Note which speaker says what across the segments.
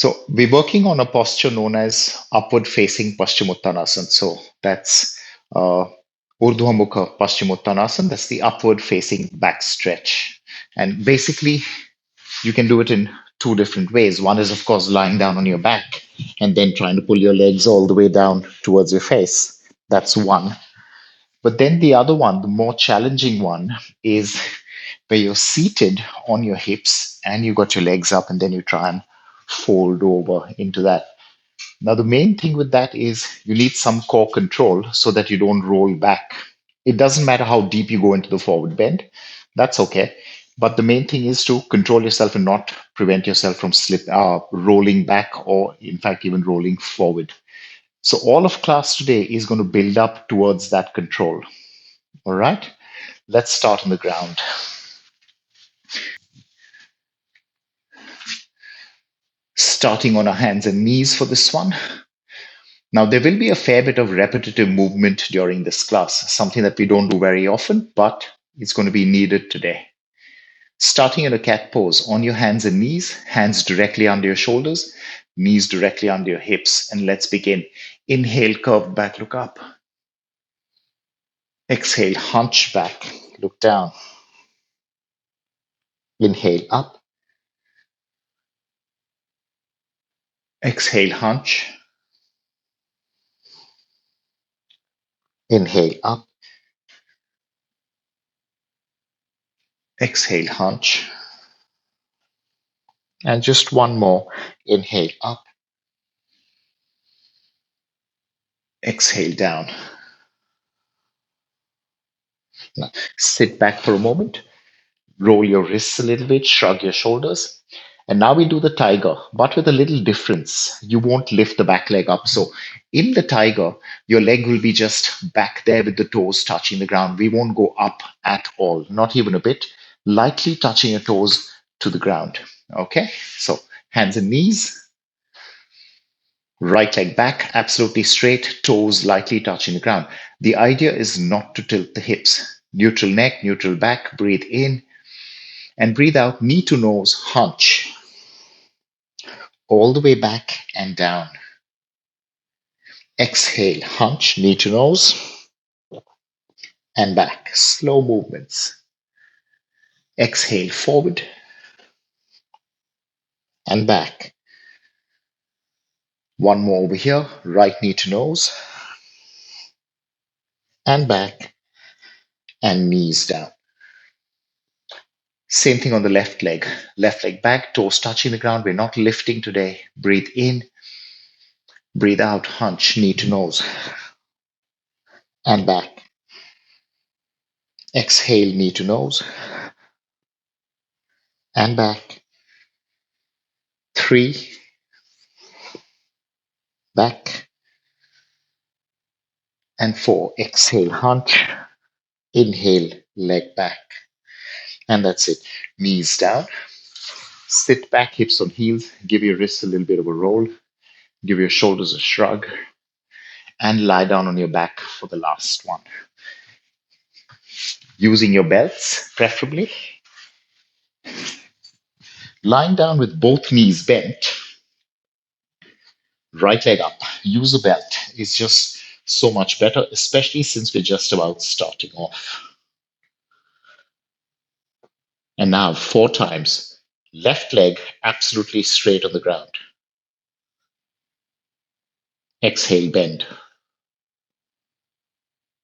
Speaker 1: So we're working on a posture known as upward facing paschimuttanasana. So that's uh, urdhva mukha paschimuttanasana. That's the upward facing back stretch. And basically, you can do it in two different ways. One is, of course, lying down on your back and then trying to pull your legs all the way down towards your face. That's one. But then the other one, the more challenging one, is where you're seated on your hips and you got your legs up and then you try and fold over into that. Now, the main thing with that is you need some core control so that you don't roll back. It doesn't matter how deep you go into the forward bend, that's okay. But the main thing is to control yourself and not prevent yourself from rolling back or, in fact, even rolling forward. So, all of class today is going to build up towards that control. All right, let's start on the ground. Starting on our hands and knees for this one. Now, there will be a fair bit of repetitive movement during this class, something that we don't do very often, but it's going to be needed today. Starting in a cat pose on your hands and knees, hands directly under your shoulders, knees directly under your hips. And let's begin. Inhale, curve back, look up. Exhale, hunch back, look down. Inhale, up. Exhale, hunch. Inhale, up. Exhale, hunch. And just one more. Inhale, up. Exhale, down. Now, sit back for a moment. Roll your wrists a little bit, shrug your shoulders. And now we do the tiger, but with a little difference. You won't lift the back leg up. So in the tiger, your leg will be just back there with the toes touching the ground. We won't go up at all, not even a bit, lightly touching your toes to the ground. Okay, so hands and knees, right leg back, absolutely straight, toes lightly touching the ground. The idea is not to tilt the hips. Neutral neck, neutral back, breathe in. And breathe out, knee to nose, hunch. All the way back and down. Exhale, hunch, knee to nose, and back. Slow movements. Exhale, forward and back. One more over here, right knee to nose, and back, and knees down. Same thing on the left leg. Left leg back, toes touching the ground. We're not lifting today. Breathe in, breathe out, hunch, knee to nose, and back. Exhale, knee to nose, and back. 3, back, and 4. Exhale, hunch. Inhale, leg back. And that's it. Knees down. Sit back, hips on heels. Give your wrists a little bit of a roll. Give your shoulders a shrug. And lie down on your back for the last one. Using your belts, preferably. Lying down with both knees bent. Right leg up. Use a belt. It's just so much better, especially since we're just about starting off. And now 4 times. Left leg absolutely straight on the ground. Exhale, bend.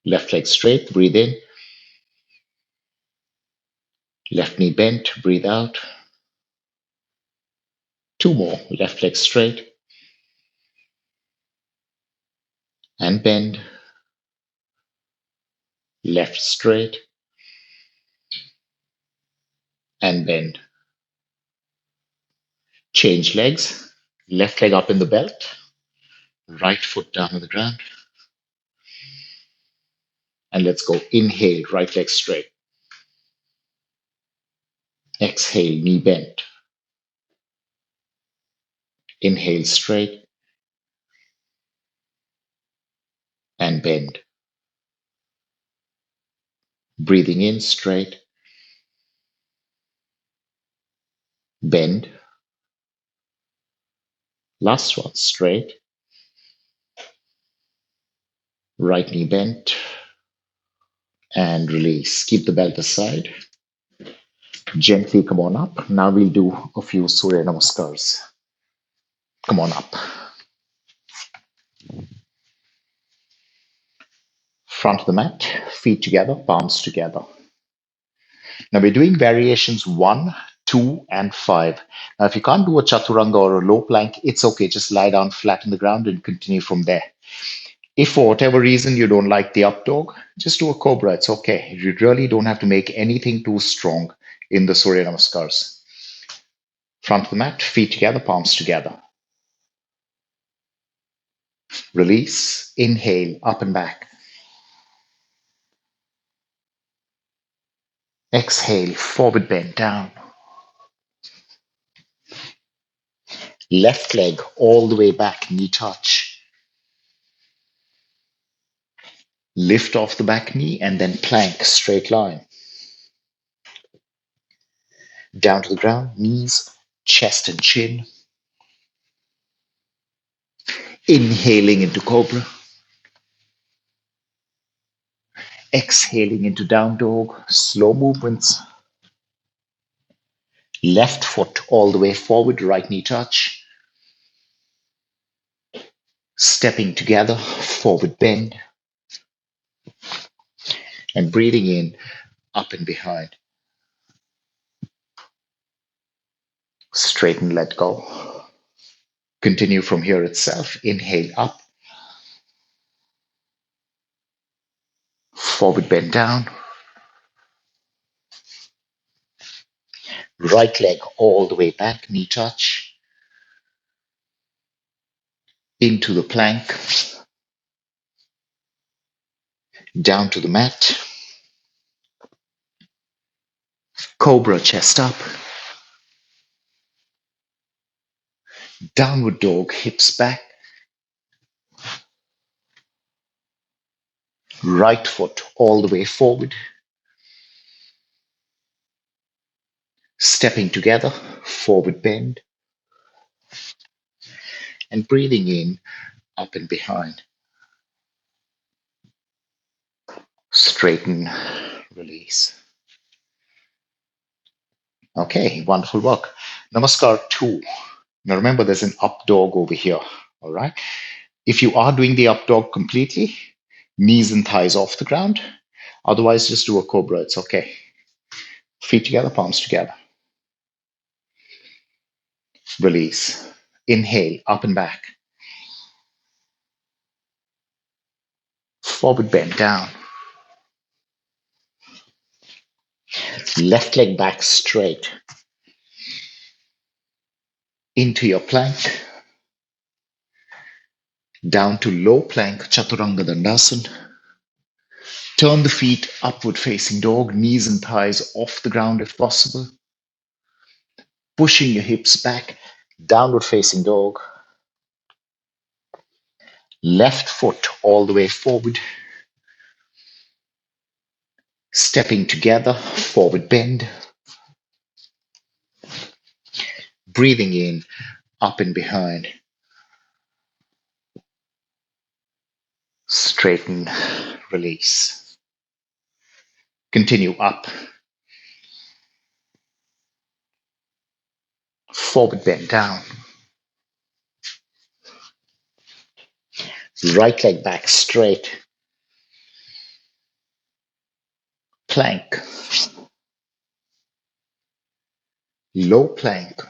Speaker 1: Left leg straight, breathe in. Left knee bent, breathe out. 2 more, left leg straight and bend. Left straight and bend. Change legs. Left leg up in the belt. Right foot down on the ground. And let's go. Inhale, right leg straight. Exhale, knee bent. Inhale, straight and bend. Breathing in, straight. Bend. Last one, straight. Right knee bent and release. Keep the belt aside. Gently come on up. Now we'll do a few Surya Namaskars. Come on up. Front of the mat, feet together, palms together. Now we're doing variations 1, 2, and 5. Now, if you can't do a chaturanga or a low plank, it's okay. Just lie down flat on the ground and continue from there. If for whatever reason you don't like the up dog, just do a cobra. It's okay. You really don't have to make anything too strong in the Surya Namaskars. Front of the mat, feet together, palms together. Release. Inhale, up and back. Exhale, forward bend down. Left leg all the way back, knee touch. Lift off the back knee and then plank, straight line. Down to the ground, knees, chest and chin. Inhaling into cobra. Exhaling into down dog, slow movements. Left foot all the way forward, right knee touch. Stepping together, forward bend. And breathing in, up and behind. Straighten, let go. Continue from here itself. Inhale up. Forward bend down. Right leg all the way back, knee touch. Into the plank. Down to the mat. Cobra, chest up. Downward dog, hips back. Right foot all the way forward. Stepping together, forward bend. And breathing in, up and behind. Straighten, release. Okay, wonderful work. Namaskar 2. Now remember, there's an up dog over here. All right. If you are doing the up dog completely, knees and thighs off the ground. Otherwise, just do a cobra. It's okay. Feet together, palms together. Release. Inhale, up and back. Forward bend down. Left leg back straight. Into your plank. Down to low plank, Chaturanga Dandasana. Turn the feet upward facing dog, knees and thighs off the ground if possible. Pushing your hips back, downward facing dog. Left foot all the way forward. Stepping together, forward bend. Breathing in, up and behind. Straighten, release. Continue up. Forward bend down. Right leg back straight. Plank. Low plank.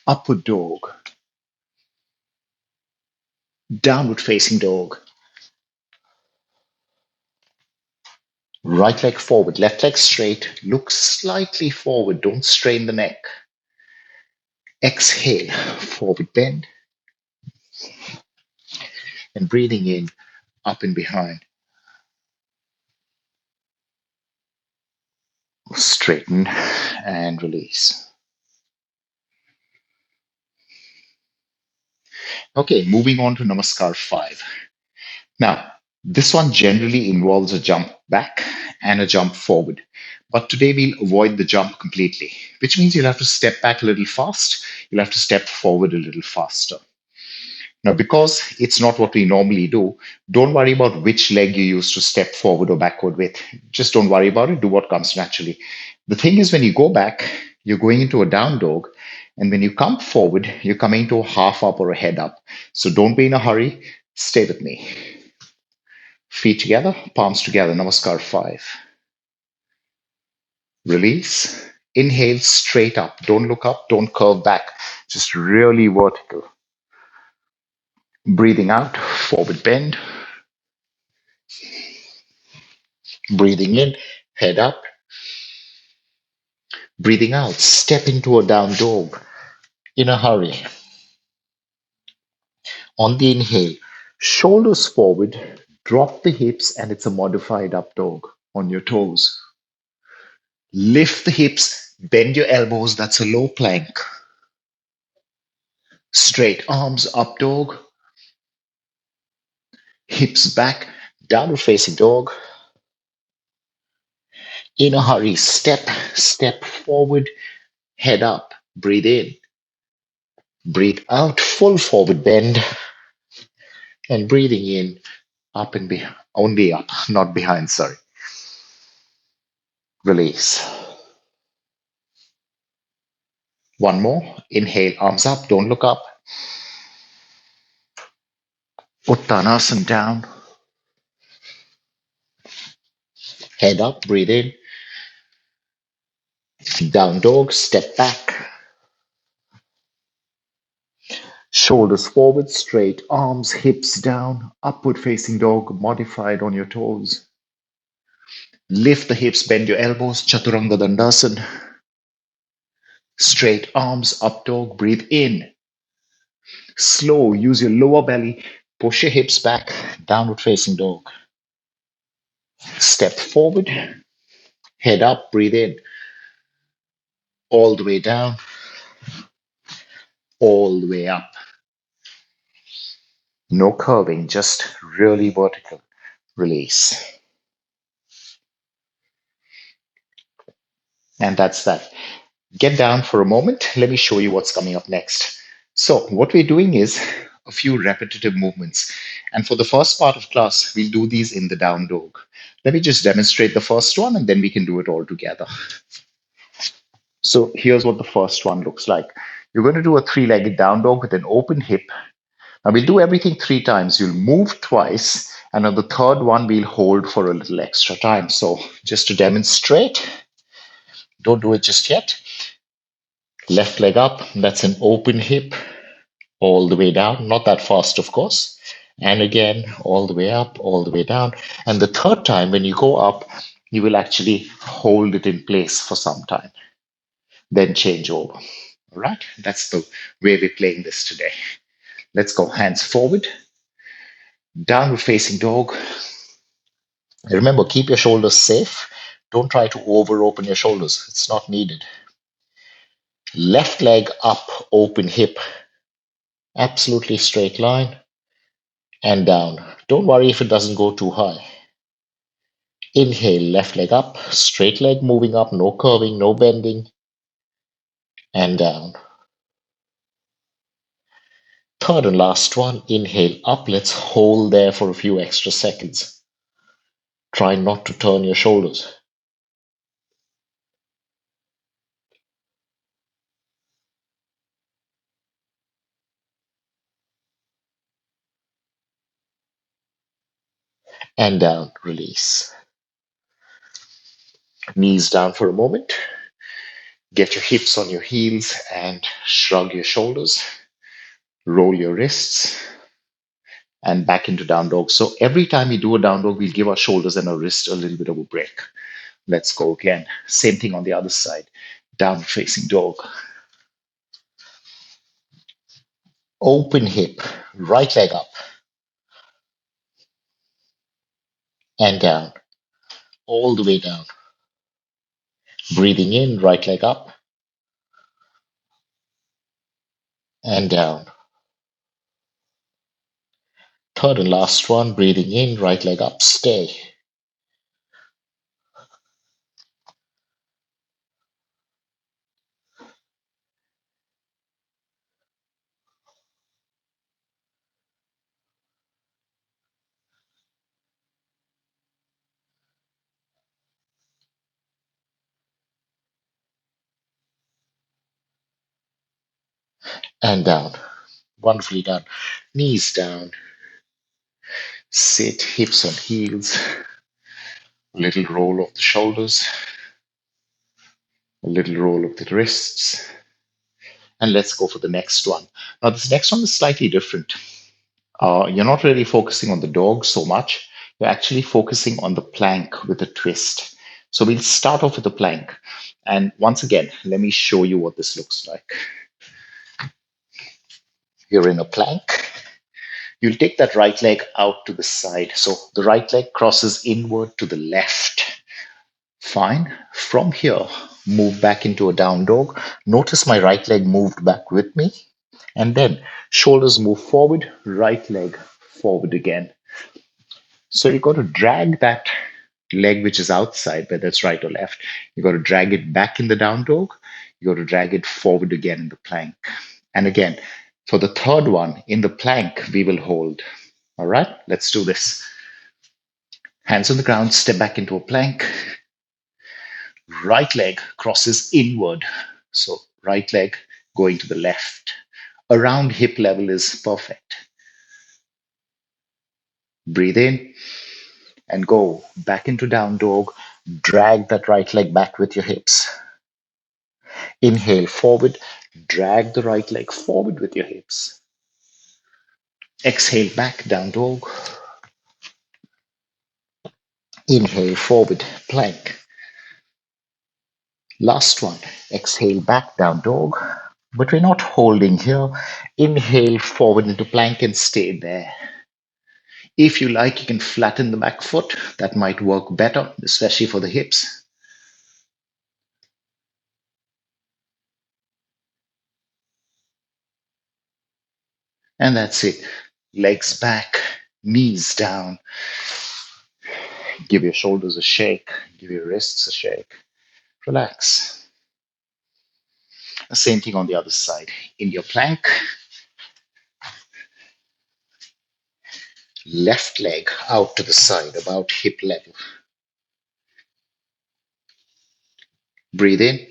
Speaker 1: Upward dog. Downward facing dog. Right leg forward, left leg straight. Look slightly forward. Don't strain the neck. Exhale, forward bend. And breathing in, up and behind. Straighten and release. Okay, moving on to Namaskar 5. Now, this one generally involves a jump back and a jump forward. But today we'll avoid the jump completely, which means you'll have to step back a little fast. you'll have to step forward a little faster. Now, because it's not what we normally do, don't worry about which leg you use to step forward or backward with. Just don't worry about it. Do what comes naturally. The thing is, when you go back, you're going into a down dog. And when you come forward, you're coming to a half up or a head up. So don't be in a hurry. Stay with me. Feet together, palms together. Namaskar 5. Release. Inhale straight up. Don't look up. Don't curve back. Just really vertical. Breathing out, forward bend. Breathing in, head up. Breathing out, step into a down dog in a hurry. On the inhale, shoulders forward, drop the hips, and it's a modified up dog on your toes. Lift the hips, bend your elbows, that's a low plank. Straight arms, up dog. Hips back, downward facing dog. In a hurry, step forward, head up. Breathe in. Breathe out, full forward bend. And breathing in, up and behind, only up, not behind, sorry. Release. One more. Inhale, arms up, don't look up. Uttanasana down. Head up, breathe in. Down dog, step back. Shoulders forward, straight arms, hips down. Upward facing dog, modified on your toes. Lift the hips, bend your elbows, Chaturanga Dandasana. Straight arms, up dog, breathe in. Slow, use your lower belly, push your hips back, downward facing dog. Step forward, head up, breathe in. All the way down, all the way up. No curving, just really vertical. Release. And that's that. Get down for a moment. Let me show you what's coming up next. So, what we're doing is a few repetitive movements. And for the first part of class, we'll do these in the down dog. Let me just demonstrate the first one and then we can do it all together. So, here's what the first one looks like. You're going to do a three-legged down dog with an open hip. Now, we'll do everything 3 times. You'll move twice. And on the third one, we'll hold for a little extra time. So, just to demonstrate, don't do it just yet. Left leg up, that's an open hip, all the way down, not that fast, of course. And again, all the way up, all the way down. And the third time, when you go up, you will actually hold it in place for some time, then change over. All right, that's the way we're playing this today. Let's go hands forward, downward facing dog. Remember, keep your shoulders safe. Don't try to over open your shoulders, it's not needed. Left leg up, open hip, absolutely straight line. And down. Don't worry if it doesn't go too high. Inhale, left leg up, straight leg moving up, no curving, no bending, and down. Third and last one, inhale up. Let's hold there for a few extra seconds. Try not to turn your shoulders. And down, release. Knees down for a moment. Get your hips on your heels and shrug your shoulders. Roll your wrists and back into down dog. So every time we do a down dog, we'll give our shoulders and our wrist a little bit of a break. Let's go again. Same thing on the other side. Down facing dog. Open hip, right leg up and down, all the way down. Breathing in, right leg up and down. Third and last one, breathing in, right leg up, stay. and down. Wonderfully done. Knees down. Sit, hips on heels. A little roll of the shoulders. A little roll of the wrists. And let's go for the next one. Now, this next one is slightly different. You're not really focusing on the dog so much. You're actually focusing on the plank with a twist. So we'll start off with the plank. And once again, let me show you what this looks like. You're in a plank. You'll take that right leg out to the side. So the right leg crosses inward to the left. Fine. From here, move back into a down dog. Notice my right leg moved back with me. And then shoulders move forward, right leg forward again. So you got to drag that leg which is outside, whether it's right or left. You got to drag it back in the down dog. You got to drag it forward again in the plank. And again, for the third one, in the plank, we will hold. All right, let's do this. Hands on the ground, step back into a plank. Right leg crosses inward. So right leg going to the left. Around hip level is perfect. Breathe in and go back into down dog. Drag that right leg back with your hips. Inhale forward. Drag the right leg forward with your hips. Exhale back, down dog. Inhale forward, plank. Last one. Exhale back, down dog. But we're not holding here. Inhale forward into plank and stay there. If you like, you can flatten the back foot. That might work better, especially for the hips. And that's it. Legs back, knees down. Give your shoulders a shake. Give your wrists a shake. Relax. The same thing on the other side. In your plank, left leg out to the side, about hip level. Breathe in.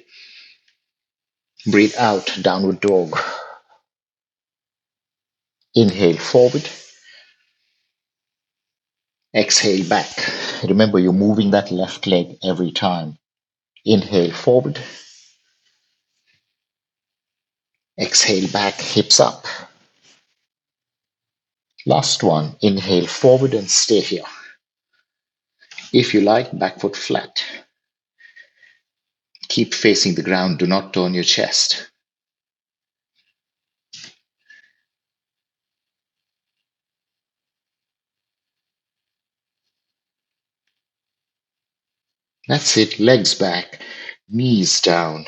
Speaker 1: Breathe out, downward dog. Inhale forward. Exhale back. Remember, you're moving that left leg every time. Inhale forward. Exhale back, hips up. Last one. Inhale forward and stay here. If you like, back foot flat. Keep facing the ground. Do not turn your chest. That's it. Legs back, knees down.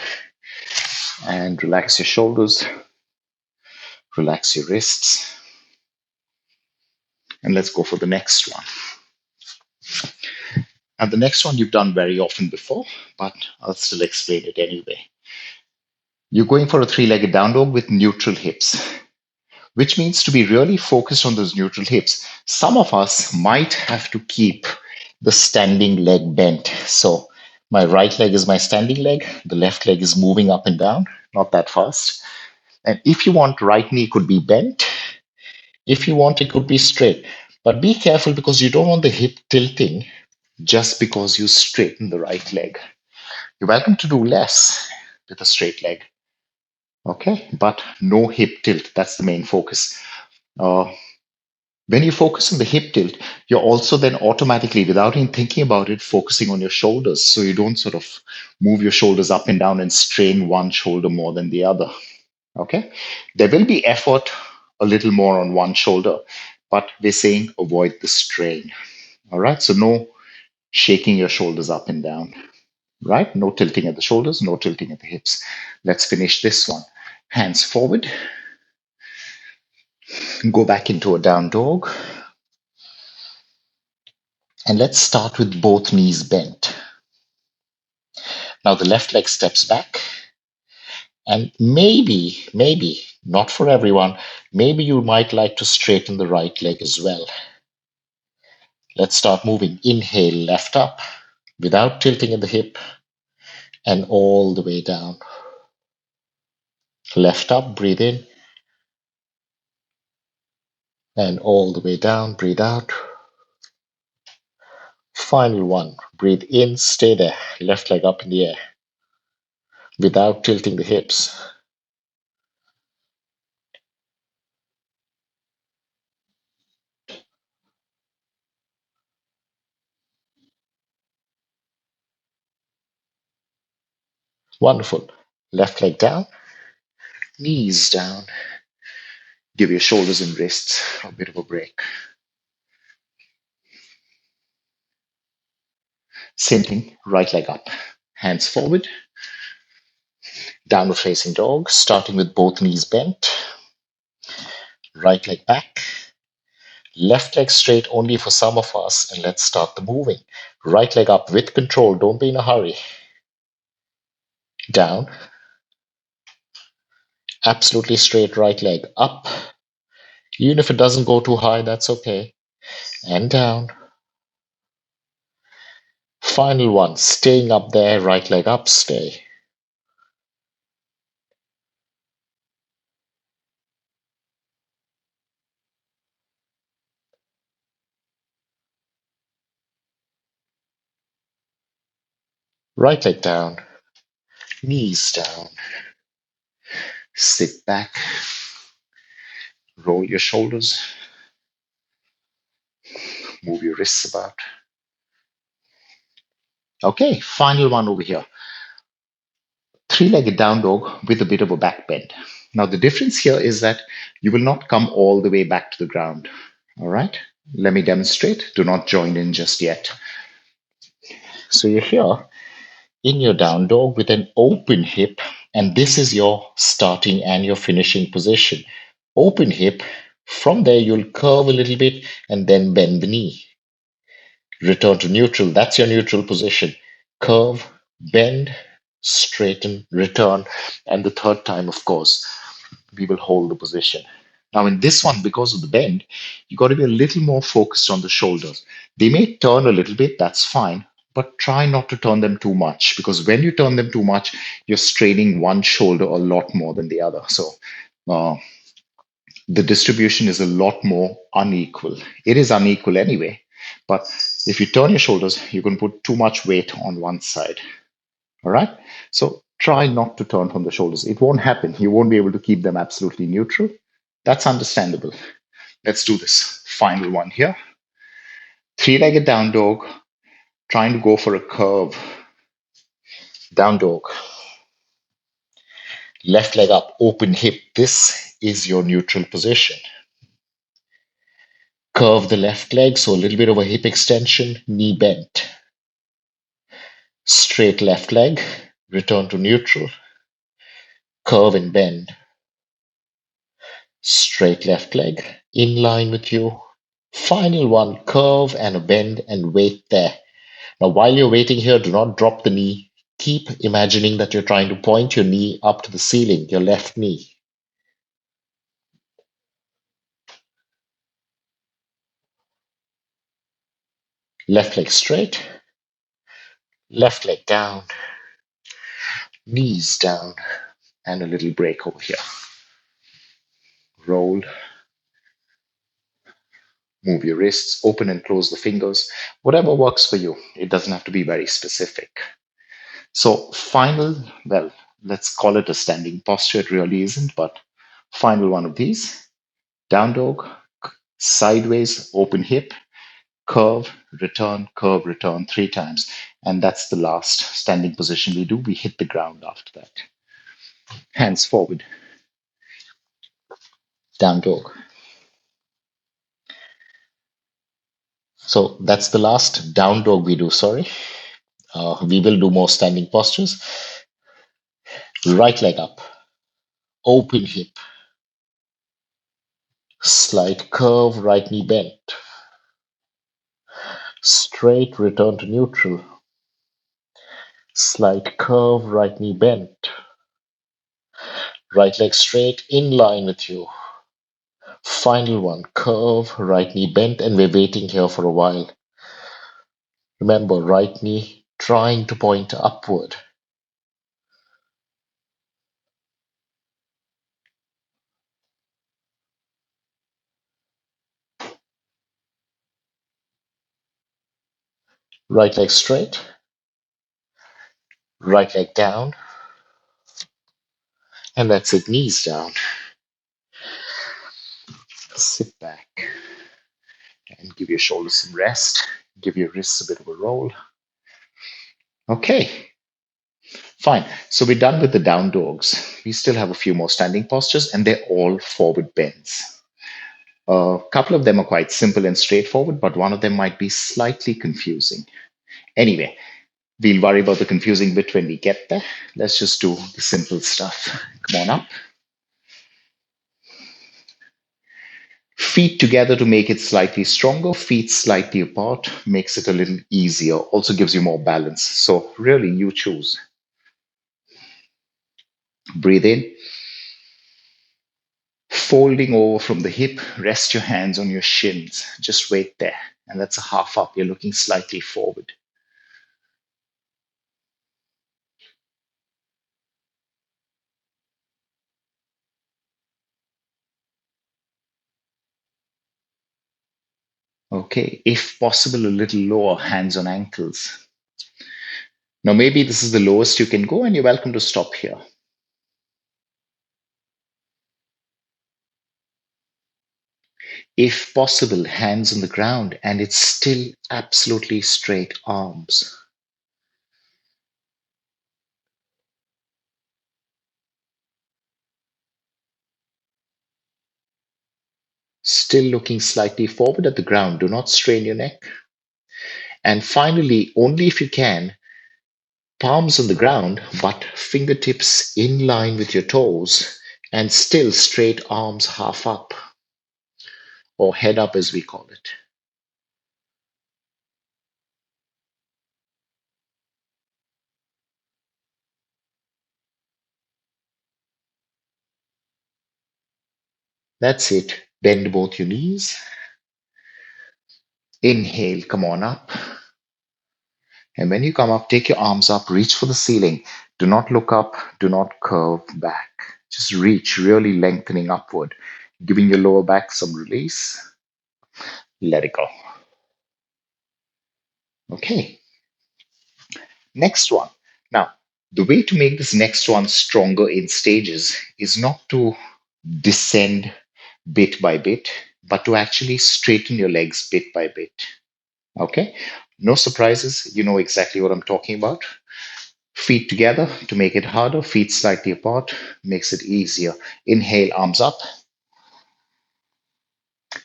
Speaker 1: And relax your shoulders. Relax your wrists. And let's go for the next one. And the next one you've done very often before, but I'll still explain it anyway. You're going for a three-legged down dog with neutral hips, which means to be really focused on those neutral hips. Some of us might have to keep the standing leg bent. So my right leg is my standing leg. The left leg is moving up and down, not that fast. And if you want, right knee could be bent. If you want, it could be straight. But be careful because you don't want the hip tilting just because you straighten the right leg. You're welcome to do less with a straight leg. Okay, but no hip tilt. That's the main focus. Uh, when you focus on the hip tilt, you're also then automatically, without even thinking about it, focusing on your shoulders. So you don't sort of move your shoulders up and down and strain one shoulder more than the other. Okay, there will be effort a little more on one shoulder, but we're saying avoid the strain. All right, so no shaking your shoulders up and down. Right? No tilting at the shoulders, no tilting at the hips. Let's finish this one. Hands forward. Go back into a down dog. And let's start with both knees bent. Now the left leg steps back. And maybe, not for everyone, maybe you might like to straighten the right leg as well. Let's start moving. Inhale, left up, without tilting at the hip, and all the way down. Left up, breathe in. And all the way down, breathe out. Final one, breathe in, stay there, left leg up in the air without tilting the hips. Wonderful. Left leg down, knees down. Give your shoulders and wrists a bit of a break. Same thing, right leg up, hands forward, downward facing dog, starting with both knees bent, right leg back, left leg straight only for some of us, and let's start the moving. Right leg up with control, don't be in a hurry. Down, absolutely straight right leg up. Even if it doesn't go too high, that's okay. And down. Final one, staying up there, right leg up, stay. Right leg down, knees down. Sit back, roll your shoulders, move your wrists about. Okay, final one over here. Three-legged down dog with a bit of a back bend. Now, the difference here is that you will not come all the way back to the ground. All right, let me demonstrate. Do not join in just yet. So you're here in your down dog with an open hip, and this is your starting and your finishing position. Open hip, from there you'll curve a little bit and then bend the knee. Return to neutral, that's your neutral position. Curve, bend, straighten, return, and the third time, of course, we will hold the position. Now, in this one, because of the bend, you got to be a little more focused on the shoulders. They may turn a little bit, that's fine, but try not to turn them too much because when you turn them too much, you're straining one shoulder a lot more than the other. So, uh, the distribution is a lot more unequal. It is unequal anyway, but if you turn your shoulders, you can put too much weight on one side. All right. So try not to turn from the shoulders. It won't happen. You won't be able to keep them absolutely neutral. That's understandable. Let's do this. Final one here. Three-legged down dog, trying to go for a curve. Down dog. Left leg up, open hip. This is your neutral position. Curve the left leg, so a little bit of a hip extension, knee bent. Straight left leg, return to neutral. Curve and bend. Straight left leg, in line with you. Final one, curve and a bend and wait there. Now, while you're waiting here, do not drop the knee. Keep imagining that you're trying to point your knee up to the ceiling, your left knee. Left leg straight, left leg down, knees down, and a little break over here. Roll, move your wrists, open and close the fingers, whatever works for you. It doesn't have to be very specific. So, final, well, let's call it a standing posture. It really isn't, but final one of these down dog, sideways, open hip, curve, return three times. And that's the last standing position we do. We hit the ground after that. Hands forward, down dog. So that's the last down dog we do, sorry. We will do more standing postures. Right leg up, open hip, slight curve, right knee bent. Straight, return to neutral. Slight curve, right knee bent. Right leg straight, in line with you. Final one, curve, right knee bent, and we're waiting here for a while. Remember, right knee trying to point upward. Right leg straight, right leg down, and that's it, knees down. Sit back and give your shoulders some rest. Give your wrists a bit of a roll. Okay, fine. So we're done with the down dogs. We still have a few more standing postures, and they're all forward bends. A couple of them are quite simple and straightforward, but one of them might be slightly confusing. Anyway, we'll worry about the confusing bit when we get there. Let's just do the simple stuff. Come on up. Feet together to make it slightly stronger, feet slightly apart makes it a little easier, also gives you more balance. So, really, you choose. Breathe in, folding over from the hip, rest your hands on your shins. Just wait there. And that's a half up. You're looking slightly forward. Okay, if possible, a little lower, hands on ankles. Now, maybe this is the lowest you can go, and you're welcome to stop here. If possible, hands on the ground, and it's still absolutely straight arms. Still looking slightly forward at the ground. Do not strain your neck. And finally, only if you can, palms on the ground, but fingertips in line with your toes, and still straight arms half up, or head up as we call it. That's it. Bend both your knees. Inhale, come on up. And when you come up, take your arms up, reach for the ceiling. Do not look up, do not curve back. Just reach, really lengthening upward, giving your lower back some release. Let it go. Okay, next one. Now, the way to make this next one stronger in stages is not to descend bit by bit, but to actually straighten your legs bit by bit. Okay, no surprises. You know exactly what I'm talking about. Feet together to make it harder, feet slightly apart makes it easier. Inhale, arms up,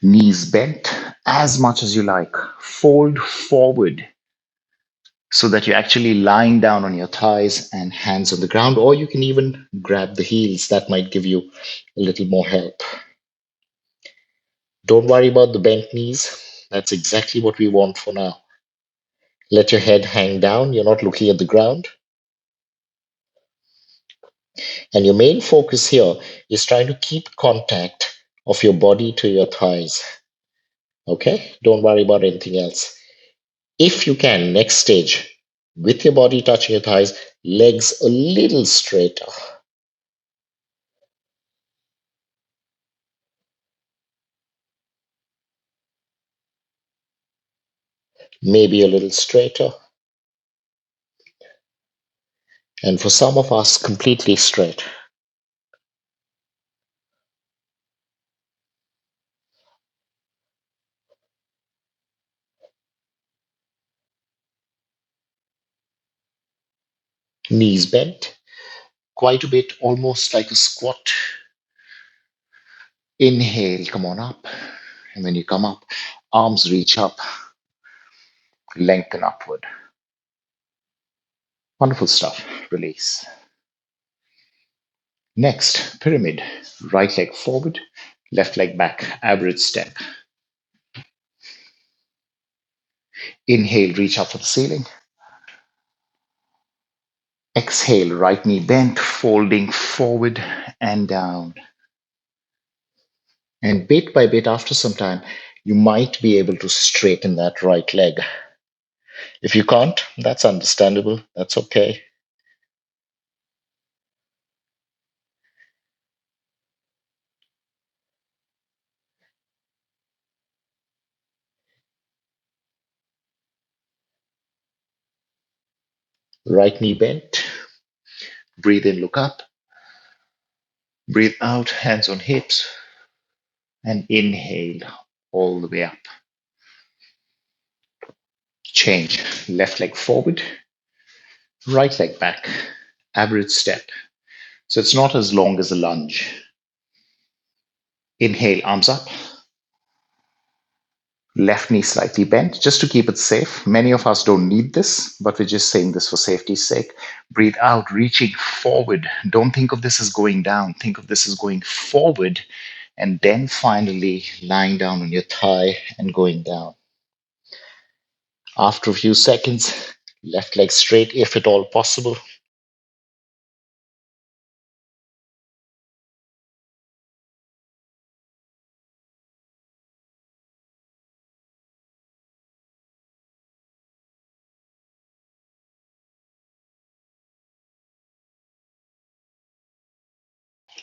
Speaker 1: knees bent as much as you like. Fold forward so that you're actually lying down on your thighs and hands on the ground, or you can even grab the heels. That might give you a little more help. Don't worry about the bent knees. That's exactly what we want for now. Let your head hang down. You're not looking at the ground. And your main focus here is trying to keep contact of your body to your thighs. Okay? Don't worry about anything else. If you can, next stage, with your body touching your thighs, legs a little straighter. Maybe a little straighter. And for some of us, completely straight. Knees bent, quite a bit, almost like a squat. Inhale, come on up. And when you come up, arms reach up, lengthen upward. Wonderful stuff. Release. Next, pyramid. Right leg forward, left leg back, average step. Inhale, reach up for the ceiling. Exhale, right knee bent, folding forward and down. And bit by bit, after some time, you might be able to straighten that right leg. If you can't, that's understandable. That's okay. Right knee bent. Breathe in, look up. Breathe out, hands on hips. And inhale all the way up. Change. Left leg forward, right leg back. Average step. So it's not as long as a lunge. Inhale, arms up. Left knee slightly bent, just to keep it safe. Many of us don't need this, but we're just saying this for safety's sake. Breathe out, reaching forward. Don't think of this as going down. Think of this as going forward, and then finally lying down on your thigh and going down. After a few seconds, left leg straight if at all possible.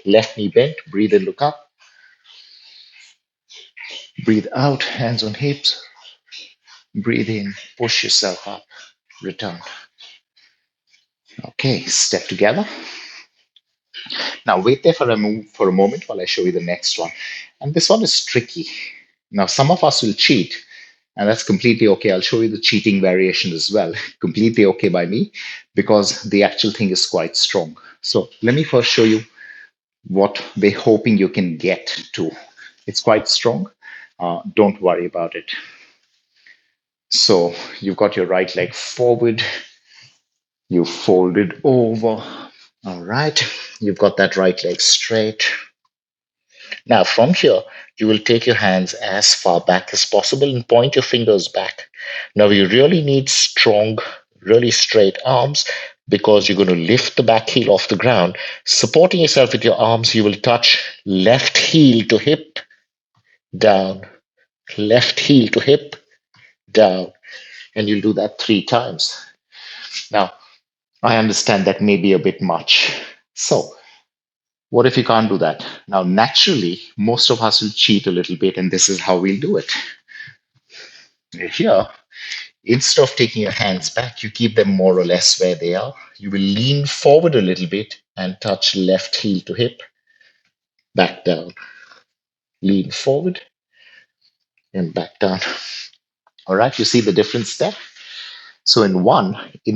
Speaker 1: Left knee bent, breathe in, look up. Breathe out, hands on hips. Breathe in, push yourself up, return. Okay, step together. Now wait there for a moment while I show you the next one. And this one is tricky. Now some of us will cheat, and that's completely okay. I'll show you the cheating variation as well. Completely okay by me, because the actual thing is quite strong. So let me first show you what we're hoping you can get to. It's quite strong. Don't worry about it. So you've got your right leg forward. You fold it over. All right. You've got that right leg straight. Now, from here, you will take your hands as far back as possible and point your fingers back. Now, you really need strong, really straight arms because you're going to lift the back heel off the ground. Supporting yourself with your arms, you will touch left heel to hip, down, left heel to hip, down. And you'll do that 3 times. Now, I understand that may be a bit much. So, what if you can't do that? Now, naturally, most of us will cheat a little bit, and this is how we'll do it. Here, instead of taking your hands back, you keep them more or less where they are. You will lean forward a little bit and touch left heel to hip, back down. Lean forward and back down. All right, you see the difference there? So, in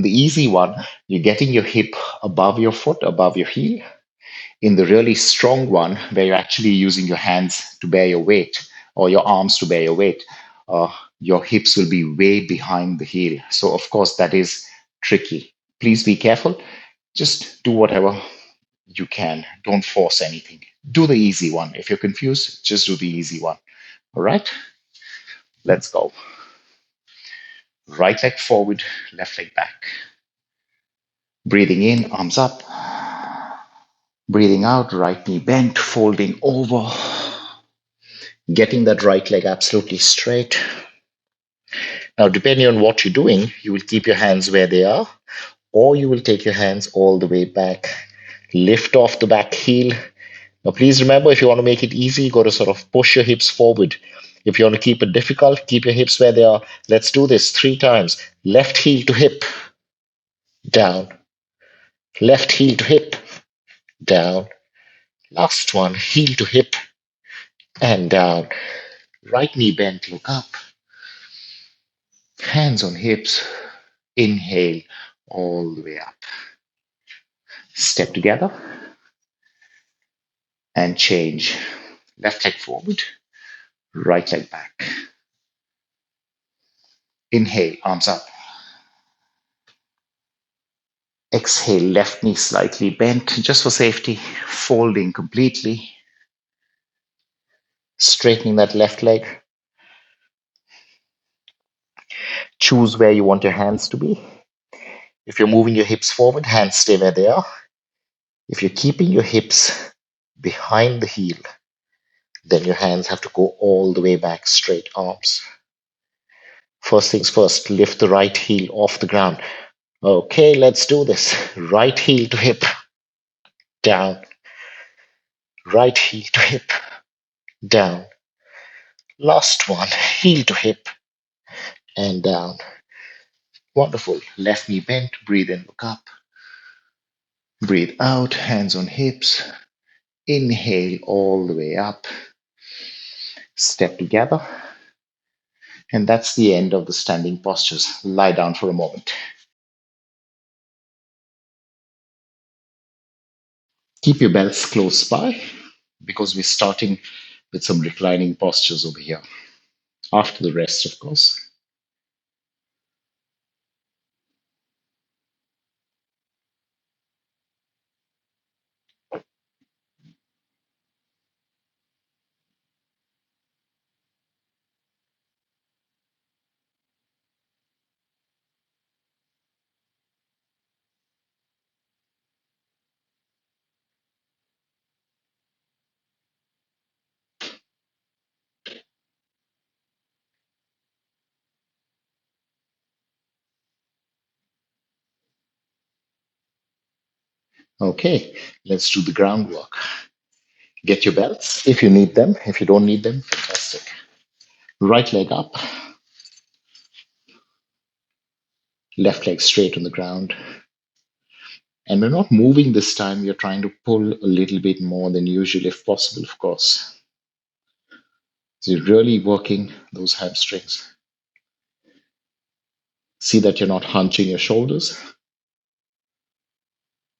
Speaker 1: the easy one, you're getting your hip above your foot, above your heel. In the really strong one, where you're actually using your hands to bear your weight or your arms to bear your weight, your hips will be way behind the heel. So, of course, that is tricky. Please be careful. Just do whatever you can. Don't force anything. Do the easy one. If you're confused, just do the easy one. All right? Let's go. Right leg forward, left leg back. Breathing in, arms up. Breathing out, right knee bent, folding over. Getting that right leg absolutely straight. Now, depending on what you're doing, you will keep your hands where they are, or you will take your hands all the way back. Lift off the back heel. Now, please remember, if you want to make it easy, you got to sort of push your hips forward. If you want to keep it difficult, keep your hips where they are. Let's do this 3 times. Left heel to hip, down. Left heel to hip, down. Last one, heel to hip, and down. Right knee bent, look up. Hands on hips. Inhale all the way up. Step together and change. Left leg forward, right leg back. Inhale, arms up. Exhale, left knee slightly bent, just for safety. Folding completely. Straightening that left leg. Choose where you want your hands to be. If you're moving your hips forward, hands stay where they are. If you're keeping your hips behind the heel, then your hands have to go all the way back, straight arms. First things first, lift the right heel off the ground. Okay, let's do this. Right heel to hip, down. Right heel to hip, down. Last one, heel to hip, and down. Wonderful. Left knee bent. Breathe in, look up. Breathe out, hands on hips. Inhale all the way up. Step together. And that's the end of the standing postures. Lie down for a moment. Keep your belts close by because we're starting with some reclining postures over here. After the rest, of course. Okay, let's do the groundwork. Get your belts if you need them. If you don't need them, fantastic. Right leg up, left leg straight on the ground. And we're not moving this time. You're trying to pull a little bit more than usual, if possible, of course. So you're really working those hamstrings. See that you're not hunching your shoulders.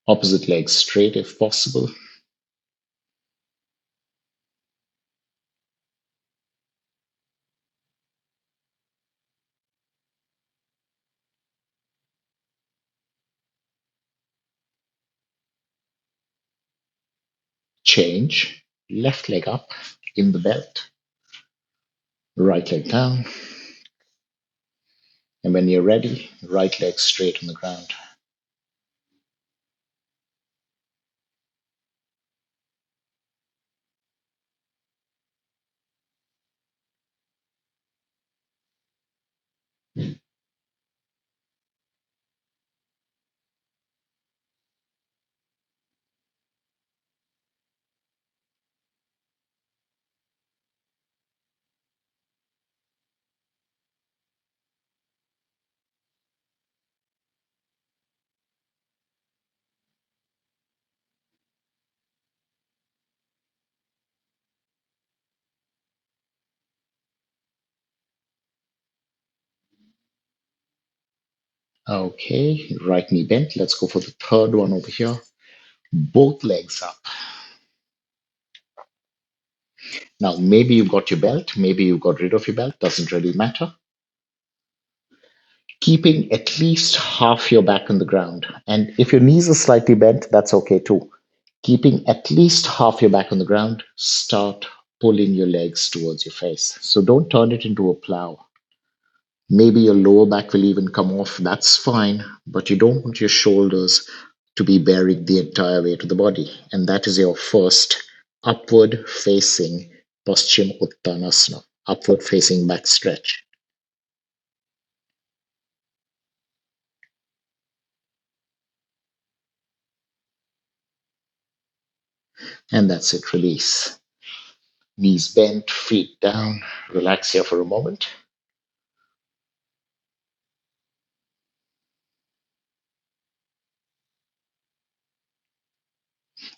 Speaker 1: Opposite leg straight if possible. Change. Left leg up in the belt. Right leg down. And when you're ready, right leg straight on the ground. Okay, right knee bent. Let's go for the third one over here. Both legs up. Now, maybe you got your belt, maybe you got rid of your belt, doesn't really matter. Keeping at least half your back on the ground. And if your knees are slightly bent, that's okay too. Keeping at least half your back on the ground, start pulling your legs towards your face. So don't turn it into a plow. Maybe your lower back will even come off, that's fine, but you don't want your shoulders to be buried the entire way to the body. And that is your first upward facing paschimuttanasana, upward facing back stretch. And that's it, release. Knees bent, feet down, relax here for a moment.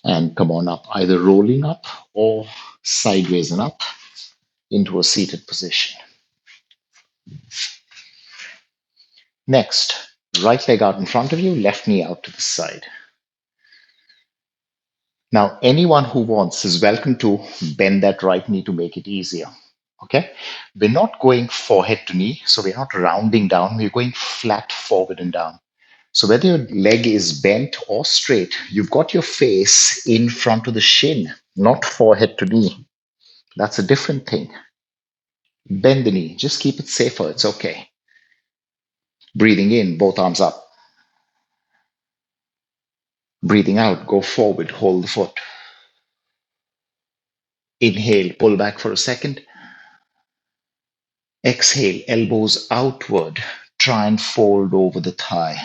Speaker 1: And come on up, either rolling up or sideways and up into a seated position. Next, right leg out in front of you, left knee out to the side. Now, anyone who wants is welcome to bend that right knee to make it easier. Okay? We're not going forehead to knee, so we're not rounding down, we're going flat forward and down. So whether your leg is bent or straight, you've got your face in front of the shin, not forehead to knee. That's a different thing. Bend the knee, just keep it safer, it's okay. Breathing in, both arms up. Breathing out, go forward, hold the foot. Inhale, pull back for a second. Exhale, elbows outward. Try and fold over the thigh.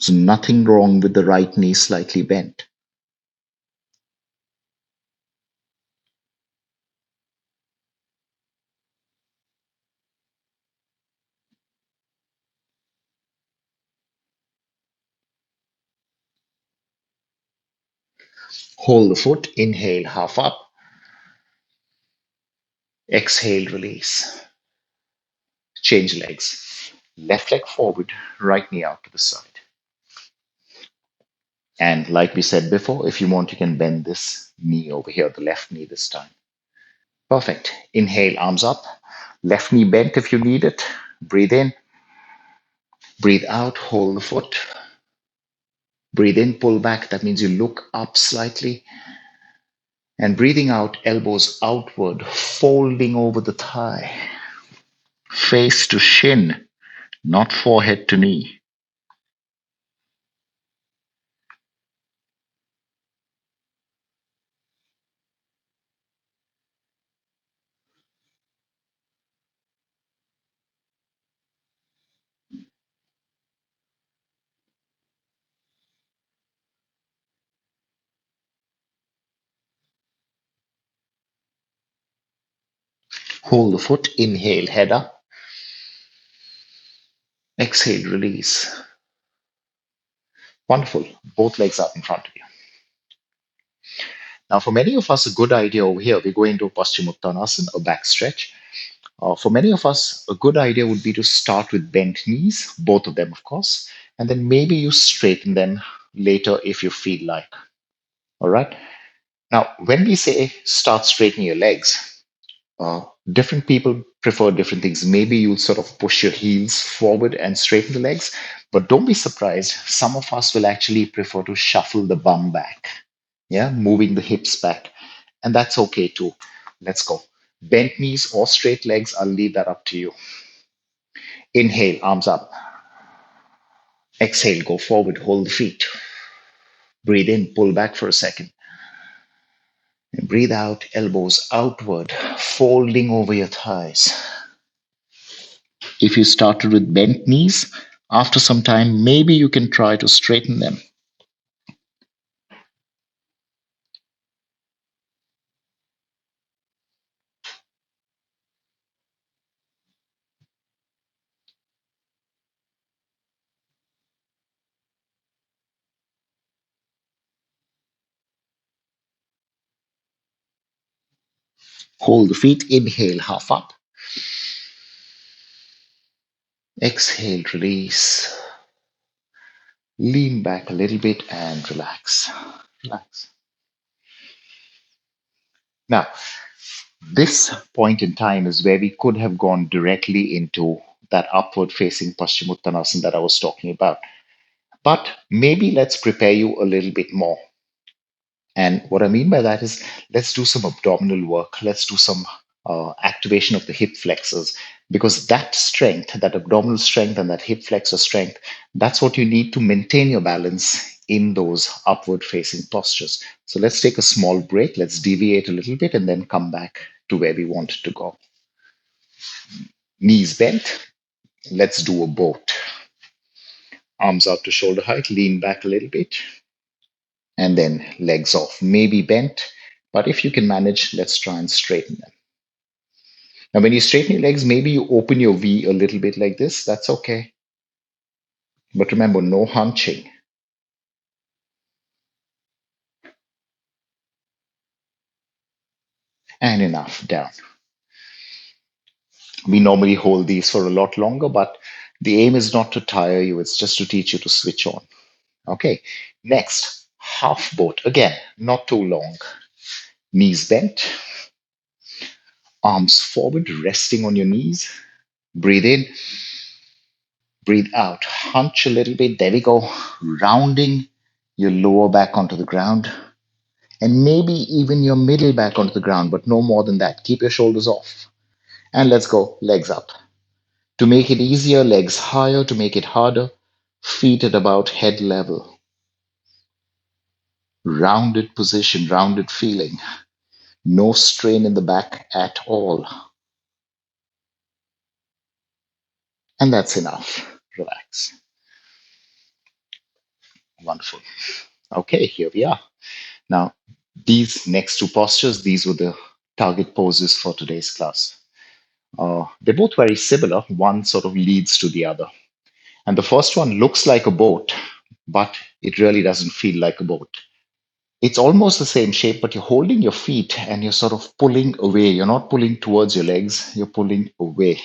Speaker 1: So nothing wrong with the right knee slightly bent. Hold the foot, inhale, half up, exhale, release. Change legs. Left leg forward, right knee out to the side. And like we said before, if you want, you can bend this knee over here, the left knee this time. Perfect. Inhale, arms up. Left knee bent if you need it. Breathe in, breathe out, hold the foot. Breathe in, pull back. That means you look up slightly. And breathing out, elbows outward, folding over the thigh. Face to shin, not forehead to knee. Hold the foot, inhale, head up. Exhale, release. Wonderful. Both legs up in front of you. Now, for many of us, a good idea over here, we go into a paschimuttanasana, a back stretch. For many of us, a good idea would be to start with bent knees, both of them, of course, and then maybe you straighten them later if you feel like. All right. Now, when we say start straightening your legs, different people prefer different things. Maybe you'll sort of push your heels forward and straighten the legs, but don't be surprised. Some of us will actually prefer to shuffle the bum back, yeah, moving the hips back, and that's okay too. Let's go. Bent knees or straight legs, I'll leave that up to you. Inhale, arms up. Exhale, go forward, hold the feet. Breathe in, pull back for a second. And breathe out, elbows outward, folding over your thighs. If you started with bent knees, after some time, maybe you can try to straighten them. Hold the feet, inhale, half up. Exhale, release. Lean back a little bit and relax. Relax. Now, this point in time is where we could have gone directly into that upward facing paschimuttanasana that I was talking about. But maybe let's prepare you a little bit more. And what I mean by that is let's do some abdominal work. Let's do some activation of the hip flexors because that strength, that abdominal strength and that hip flexor strength, that's what you need to maintain your balance in those upward facing postures. So let's take a small break. Let's deviate a little bit and then come back to where we want to go. Knees bent. Let's do a boat. Arms out to shoulder height. Lean back a little bit. And then legs off, maybe bent, but if you can manage, let's try and straighten them. Now, when you straighten your legs, maybe you open your V a little bit like this. That's okay. But remember, no hunching. And enough, down. We normally hold these for a lot longer, but the aim is not to tire you, it's just to teach you to switch on. Okay, next, half boat. Again, not too long. Knees bent, arms forward, resting on your knees. Breathe in. Breathe out. Hunch a little bit. There we go. Rounding your lower back onto the ground. And maybe even your middle back onto the ground, but no more than that. Keep your shoulders off. And let's go. Legs up. To make it easier, legs higher. To make it harder, feet at about head level. Rounded position, rounded feeling. No strain in the back at all. And that's enough. Relax. Wonderful. Okay, here we are. Now, these next two postures, these were the target poses for today's class. They're both very similar. One sort of leads to the other. And the first one looks like a boat, but it really doesn't feel like a boat. It's almost the same shape, but you're holding your feet and you're sort of pulling away. You're not pulling towards your legs, you're pulling away.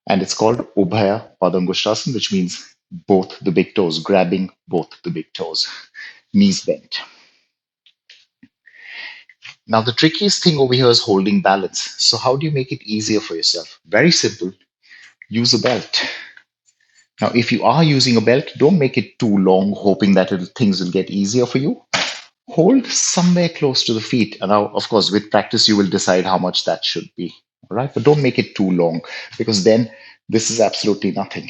Speaker 1: And it's called Ubhaya Padangusthasana, which means both the big toes, grabbing both the big toes, knees bent. Now, the trickiest thing over here is holding balance. So, how do you make it easier for yourself? Very simple, use a belt. Now, if you are using a belt, don't make it too long, hoping that things will get easier for you. Hold somewhere close to the feet. And now, of course, with practice, you will decide how much that should be. All right. But don't make it too long because then this is absolutely nothing.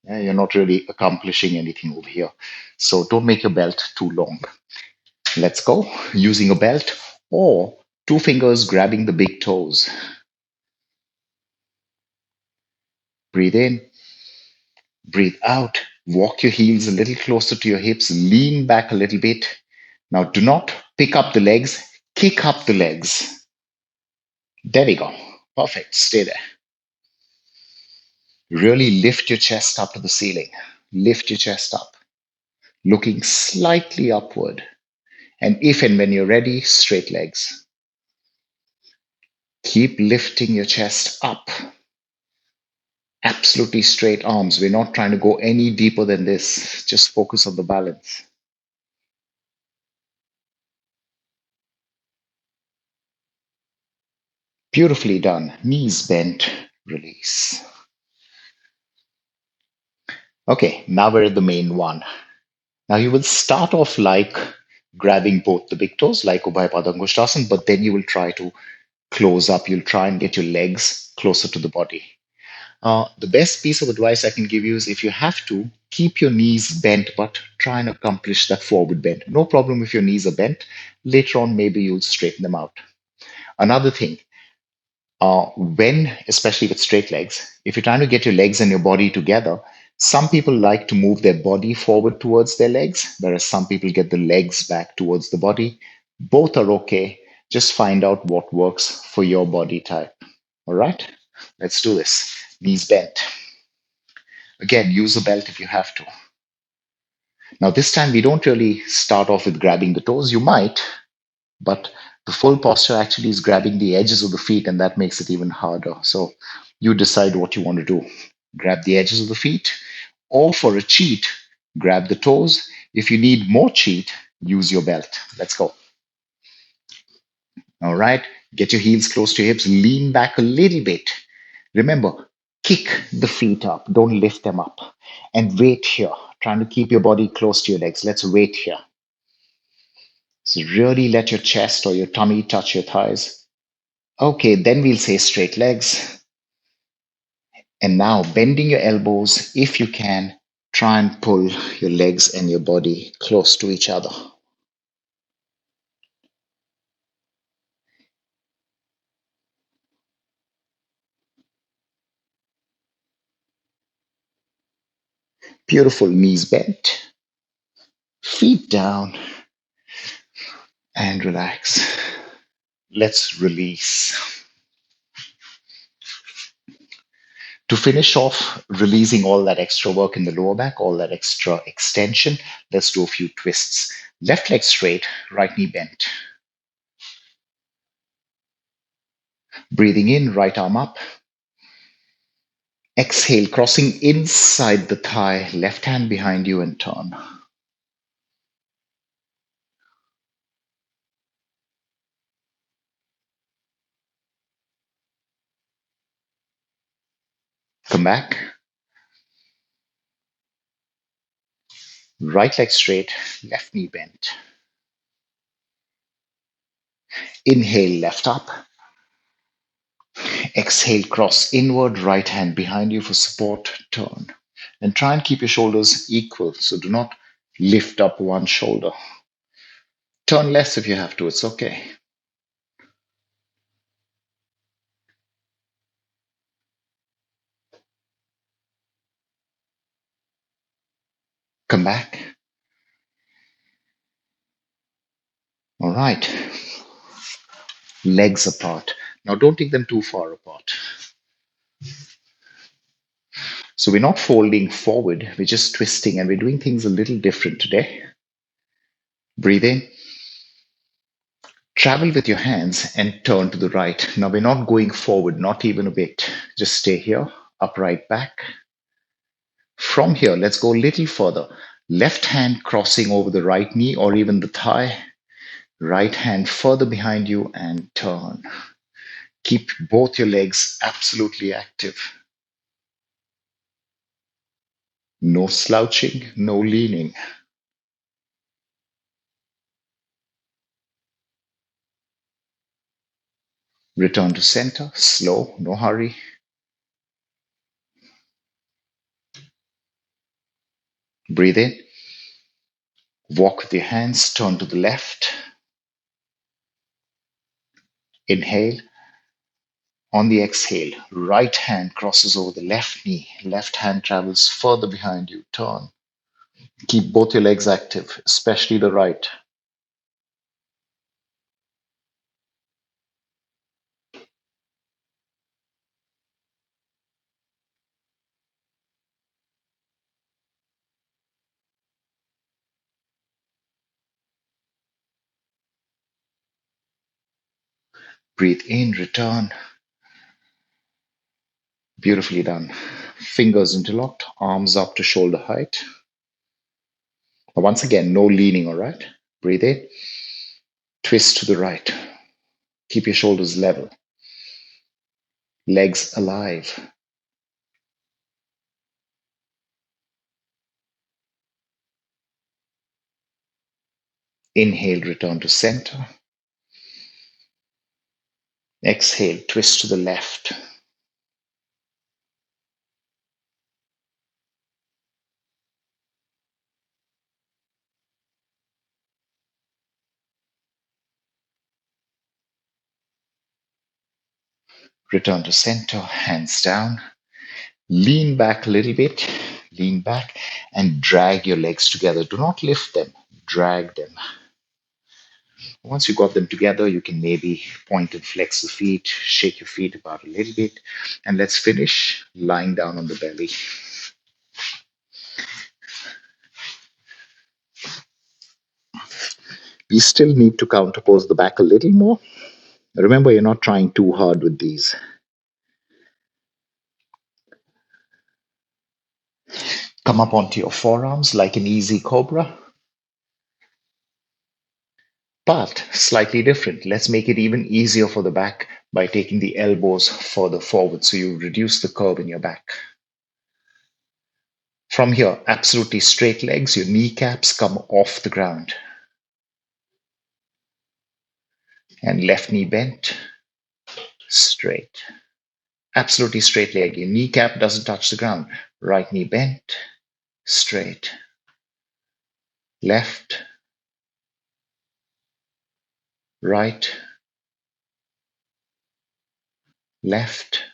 Speaker 1: Yeah, you're not really accomplishing anything over here. So don't make your belt too long. Let's go using a belt or two fingers grabbing the big toes. Breathe in, breathe out. Walk your heels a little closer to your hips. Lean back a little bit. Now, do not pick up the legs, kick up the legs. There we go. Perfect. Stay there. Really lift your chest up to the ceiling. Lift your chest up, looking slightly upward. And if and when you're ready, straight legs. Keep lifting your chest up. Absolutely straight arms. We're not trying to go any deeper than this. Just focus on the balance. Beautifully done. Knees bent. Release. Okay, now we're at the main one. Now you will start off like grabbing both the big toes, like Ubhaya Padangusthasana, but then you will try to close up. You'll try and get your legs closer to the body. The best piece of advice I can give you is if you have to, keep your knees bent, but try and accomplish that forward bend. No problem if your knees are bent. Later on, maybe you'll straighten them out. Another thing, when, especially with straight legs, if you're trying to get your legs and your body together, some people like to move their body forward towards their legs, whereas some people get the legs back towards the body. Both are okay. Just find out what works for your body type. All right, let's do this. Knees bent. Again, use a belt if you have to. Now, this time we don't really start off with grabbing the toes. You might, but the full posture actually is grabbing the edges of the feet, and that makes it even harder. So you decide what you want to do. Grab the edges of the feet, or for a cheat, grab the toes. If you need more cheat, use your belt. Let's go. All right. Get your heels close to your hips. Lean back a little bit. Remember, kick the feet up. Don't lift them up. And wait here. Trying to keep your body close to your legs. Let's wait here. So really let your chest or your tummy touch your thighs. Okay, then we'll say straight legs. And now bending your elbows, if you can, try and pull your legs and your body close to each other. Beautiful, knees bent, feet down, and relax. Let's release. To finish off, releasing all that extra work in the lower back, all that extra extension, let's do a few twists. Left leg straight, right knee bent. Breathing in, right arm up. Exhale, crossing inside the thigh, left hand behind you and turn. Come back. Right leg straight, left knee bent. Inhale, left up. Exhale, cross inward, right hand behind you for support, turn. And try and keep your shoulders equal. So do not lift up one shoulder. Turn less if you have to, it's okay. Come back. All right. Legs apart. Now don't take them too far apart. So we're not folding forward, we're just twisting and we're doing things a little different today. Breathe in, Travel with your hands and turn to the right. Now we're not going forward, not even a bit. Just stay here, upright back. From here, let's go a little further. Left hand crossing over the right knee or even the thigh. Right hand further behind you and turn. Keep both your legs absolutely active. No slouching, no leaning. Return to center, slow, no hurry. Breathe in. Walk with your hands, turn to the left. Inhale. On the exhale, right hand crosses over the left knee. Left hand travels further behind you. Turn. Keep both your legs active, especially the right. Breathe in, return. Beautifully done. Fingers interlocked, arms up to shoulder height. Once again, no leaning, all right? Breathe in, twist to the right. Keep your shoulders level, legs alive. Inhale, return to center. Exhale, twist to the left. Return to center, hands down. Lean back a little bit, lean back and drag your legs together. Do not lift them, drag them. Once you got them together, you can maybe point and flex the feet, shake your feet about a little bit, and let's finish lying down on the belly. We still need to counterpose the back a little more. Remember, you're not trying too hard with these. Come up onto your forearms like an easy cobra, but slightly different. Let's make it even easier for the back by taking the elbows further forward so you reduce the curve in your back. From here, absolutely straight legs, your kneecaps come off the ground. And left knee bent, straight. Absolutely straight leg. Your kneecap doesn't touch the ground. Right knee bent, straight. Left, right, left,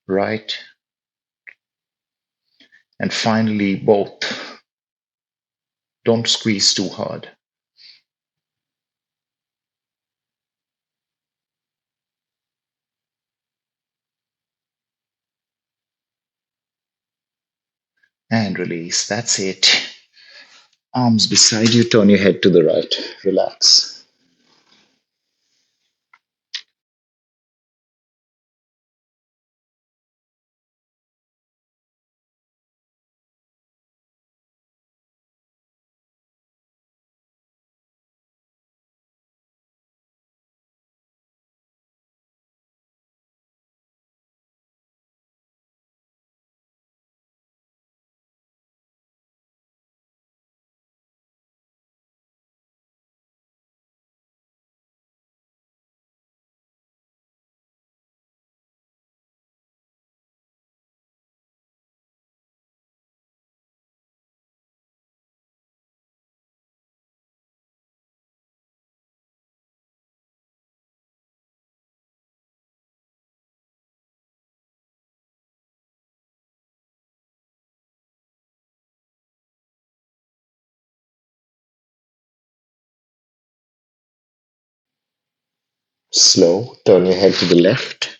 Speaker 1: right, and finally both. Don't squeeze too hard. And release. That's it. Arms beside you, turn your head to the right. Relax. Slow. Turn your head to the left.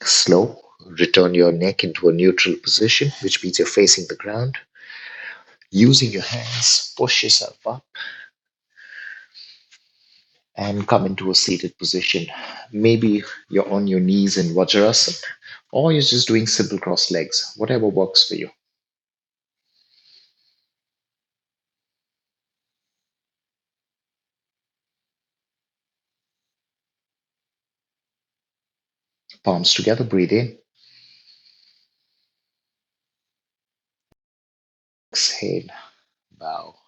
Speaker 1: Slow. Return your neck into a neutral position, which means you're facing the ground. Using your hands, push yourself up and come into a seated position. Maybe you're on your knees in Vajrasana, or you're just doing simple crossed legs, whatever works for you. Palms together, breathe in. Exhale, bow.